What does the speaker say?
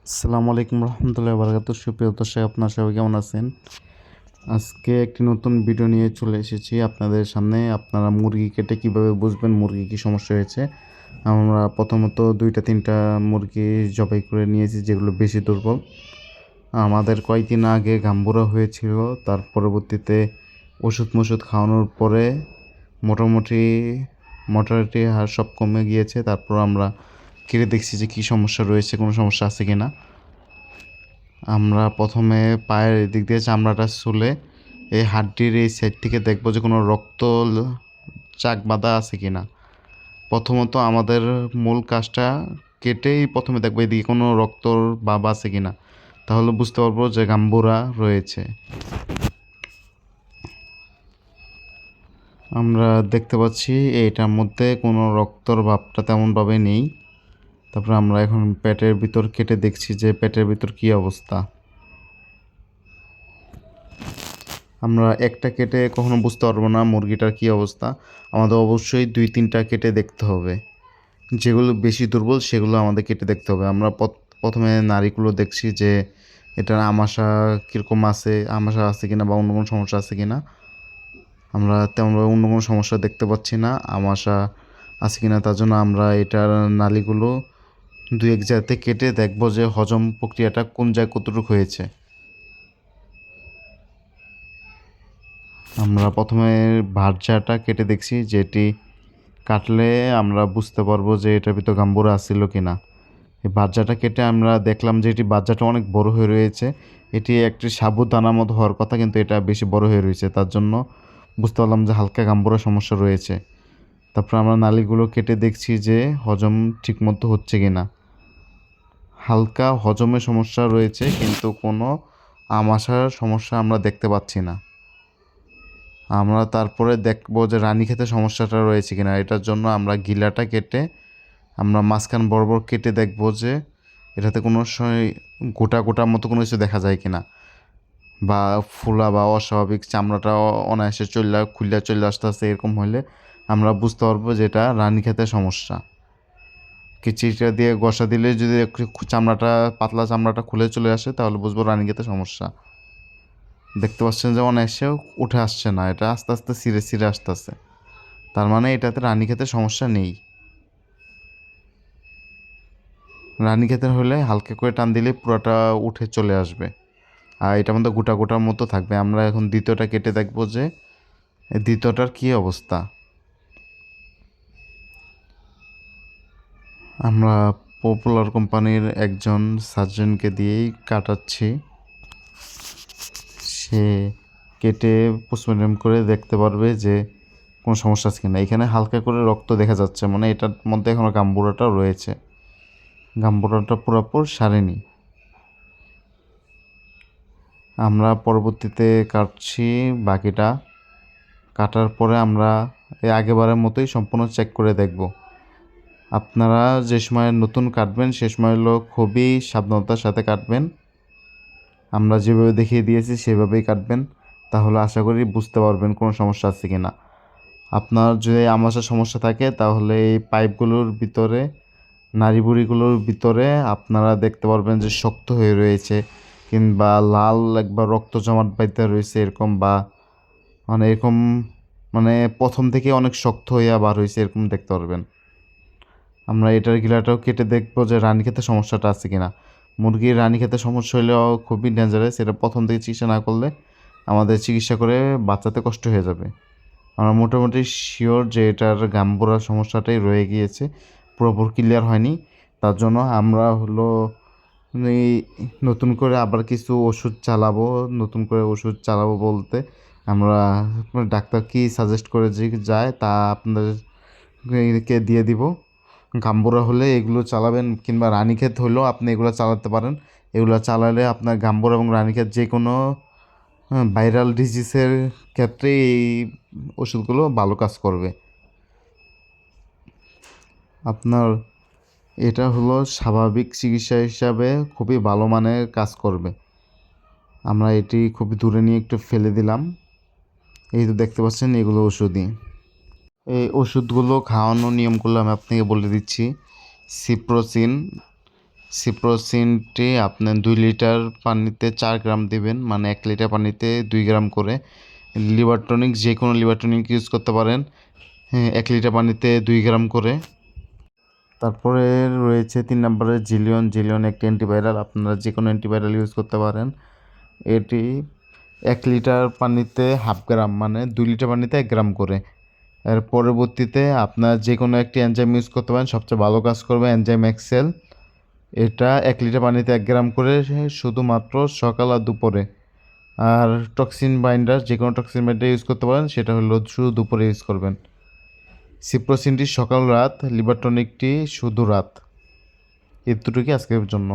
আসসালামু আলাইকুম রহমতুল্লাহি ওয়া বারাকাতুহু। সুপ্রিয় দর্শক, আপনারা সবাই কেমন আছেন? আজকে একটি নতুন ভিডিও নিয়ে চলে এসেছি আপনাদের সামনে। আপনারা মুরগি কেটে কিভাবে বুঝবেন মুরগি কী সমস্যা হয়েছে। আমরা প্রথমত 2-3টা মুরগি জবাই করে নিয়েছি যেগুলো বেশি দুর্বল। আমাদের কয়েকদিন আগে গাম্বুরা হয়েছিল, তার পরবর্তীতে ওষুধ খাওয়ানোর পরে মোটামুটি মর্টালিটি হার সব কমে গিয়েছে। তারপর আমরা কেটে দেখছি যে কী সমস্যা রয়েছে, কোনো সমস্যা আছে কি না। আমরা প্রথমে পায়ের এদিক দিয়ে চামড়াটা ছুলে এই হাড্ডির এই সাইড থেকে দেখবো যে কোনো রক্ত চাক বাঁধা আছে কি না। প্রথমত আমাদের মূল কাজটা কেটেই প্রথমে দেখবো এদিকে কোনো রক্তর বাব আছে কি না, তাহলে বুঝতে পারবো যে গাম্বুরা রয়েছে। আমরা দেখতে পাচ্ছি এইটার মধ্যে কোনো রক্তর ভাবটা তেমনভাবে নেই। তারপরে আমরা এখন পেটের ভিতর কেটে দেখছি যে পেটের ভিতর কী অবস্থা। আমরা একটা কেটে কখনো বুঝতে পারবো না মুরগিটার কী অবস্থা। আমাদের অবশ্যই 2-3টা কেটে দেখতে হবে। যেগুলো বেশি দুর্বল সেগুলো আমাদের কেটে দেখতে হবে। আমরা প্রথমে নাড়িগুলো দেখছি যে এটার আমাশা কীরকম আছে, আমাশা আছে কিনা বা অন্য কোনো সমস্যা আছে কিনা। আমরা তেমনভাবে অন্য কোনো সমস্যা দেখতে পাচ্ছি না, আমাশা আছে কিনা। তার জন্য আমরা এটার নালিগুলো 2-1 জায়গাতে কেটে দেখবো যে হজম প্রক্রিয়াটা কোন জায়গায় কতটুকু হয়েছে। আমরা প্রথমে ভার্জাটা কেটে দেখছি, যেটি কাটলে আমরা বুঝতে পারবো যে এটার ভিতর গাম্বুরা আসছিল কি না। এই বাচ্চাটা কেটে আমরা দেখলাম যে এটি বাচ্চাটা অনেক বড় হয়ে রয়েছে। এটি একটি সাবুদানার মতো হওয়ার কথা, কিন্তু এটা বেশি বড় হয়ে রয়েছে। তার জন্য বুঝতে পারলাম যে হালকা গাম্বুরা সমস্যা রয়েছে। তারপর আমরা নালিগুলো কেটে দেখছি যে হজম ঠিকমতো হচ্ছে কি না। হালকা হজমের সমস্যা রয়েছে, কিন্তু কোনো আমাশার সমস্যা আমরা দেখতে পাচ্ছি না। আমরা তারপরে দেখবো যে রানীক্ষেতে সমস্যাটা রয়েছে কিনা। এটার জন্য আমরা গিলাটা কেটে আমরা মাঝখান বরাবর কেটে দেখবো যে এটাতে কোনো সময় গোটা গোটার মতো কোনো কিছু দেখা যায় কিনা, বা ফুলা বা অস্বাভাবিক চামড়াটা অনায়াসে খুললা চলে আসতেছে। এরকম হলে আমরা বুঝতে পারবো যে এটা রানীক্ষেতের সমস্যা। চিটা দিয়ে ঘষা দিলে যদি একটু চামড়াটা, পাতলা চামড়াটা খুলে চলে আসে, তাহলে বুঝবো রানীক্ষেতের সমস্যা। দেখতে পাচ্ছেন যে অনায়াসে উঠে আসছে না, এটা আস্তে আস্তে ছিঁড়ে ছিঁড়ে আসতেছে। তার মানে এটাতে রানীক্ষেতের সমস্যা নেই। রানীক্ষেতের হলে হালকা করে টান দিলে পুরোটা উঠে চলে আসবে, আর এটার মধ্যে গোটা গোটার মতো থাকবে। আমরা এখন দ্বিতীয়টা কেটে দেখবো যে দ্বিতীয়টার কী অবস্থা। আমরা পপুলার কোম্পানির একজন সার্জনকে দিয়েই কাটাচ্ছি। সে কেটে পোস্টমর্টম করে দেখতে পারবে যে কোনো সমস্যা আছে কিনা। এখানে হালকা করে রক্ত দেখা যাচ্ছে, মানে এটার মধ্যে এখনও গাম্বুরাটাও রয়েছে। গাম্বুরাটা পুরোপুরি সারেনি। আমরা পরবর্তীতে কাটছি বাকিটা। কাটার পরে আমরা এই আগেবারের মতোই সম্পূর্ণ চেক করে দেখব। আপনারা যে সময় নতুন কাটবেন সে সময় হলো খুবই সাবধানতার সাথে কাটবেন। আমরা যেভাবে দেখিয়ে দিয়েছি সেভাবেই কাটবেন, তাহলে আশা করি বুঝতে পারবেন কোনো সমস্যা আছে কি না। আপনার যদি আমাশার সমস্যা থাকে তাহলে এই পাইপগুলোর ভিতরে, নাড়িভুঁড়িগুলোর ভিতরে আপনারা দেখতে পারবেন যে শক্ত হয়ে রয়েছে, কিংবা লাল একবার রক্ত জমাট বাঁধতে রয়েছে এরকম, বা মানে এরকম, মানে প্রথম থেকে অনেক শক্ত হইয়া বার হয়েছে এরকম দেখতে পারবেন। আমরা এটার গিলাটাও কেটে দেখবো যে রানীক্ষেতের সমস্যাটা আছে কিনা। মুরগির রানীক্ষেতের সমস্যা হলেও খুবই ডেঞ্জারাস। এটা প্রথম থেকে চিকিৎসা না করলে আমাদের চিকিৎসা করে বাঁচাতে কষ্ট হয়ে যাবে। আমরা মোটামুটি শিওর যে এটার গাম্বুরার সমস্যাটাই রয়ে গিয়েছে, পুরোপুরি ক্লিয়ার হয়নি। তার জন্য আমরা হলো এই নতুন করে আবার কিছু ওষুধ চালাবো। নতুন করে ওষুধ চালাবো বলতে আমরা ডাক্তার কি সাজেস্ট করে যে যায় তা আপনাদেরকে দিয়ে দিব। গাম্বুরা হলে এগুলো চালাবেন, কিংবা রানীক্ষেত হলেও আপনি এগুলো চালাতে পারেন। এগুলো চালালে আপনার গাম্বুরা এবং রানীক্ষেত যে কোনো ভাইরাল ডিজিজের ক্ষেত্রে এই ওষুধগুলো ভালো কাজ করবে। আপনার এটা হলো স্বাভাবিক চিকিৎসা হিসাবে খুবই ভালো মানের কাজ করবে। আমরা এটি খুবই দূরে নিয়ে একটু ফেলে দিলাম। এই তো দেখতে পাচ্ছেন এগুলো ওষুধই। এই ওষুধগুলো খাওয়ানোর নিয়মগুলো আমি আপনাকে বলে দিচ্ছি। সিপ্রোসিন সিপ্রোসিনটি আপনার 2 লিটার পানিতে 4 গ্রাম দিবেন, মানে 1 লিটার পানিতে 2 গ্রাম করে। লিভার টনিক, যে কোনো লিভার টনিক ইউজ করতে পারেন, হ্যাঁ, 1 লিটার পানিতে 2 গ্রাম করে। তারপরে রয়েছে 3 নম্বরে জিলিয়ন। জিলিয়ন একটি অ্যান্টিভাইরাল, আপনারা যে কোনো অ্যান্টিভাইরাল ইউজ করতে পারেন। এটি 1 লিটার পানিতে 1/2 গ্রাম, মানে 2 লিটার পানিতে 1 গ্রাম করে। এর পরবর্তীতে আপনার যে কোনো একটি এনজাইম ইউজ করতে পারেন, সবচেয়ে ভালো কাজ করবে এনজাইম এক্সেল। এটা 1 লিটার পানিতে 1 গ্রাম করে, শুধুমাত্র সকাল আর দুপুরে। আর টক্সিন বাইন্ডার, যে কোনো টক্সিন বাইন্ডার ইউজ করতে পারেন, সেটা হলো শুধু দুপুরে ইউজ করবেন। সিপ্রোসিনটি সকাল রাত, লিভার টনিকটি শুধু রাত। এতটুকুই আজকের জন্য।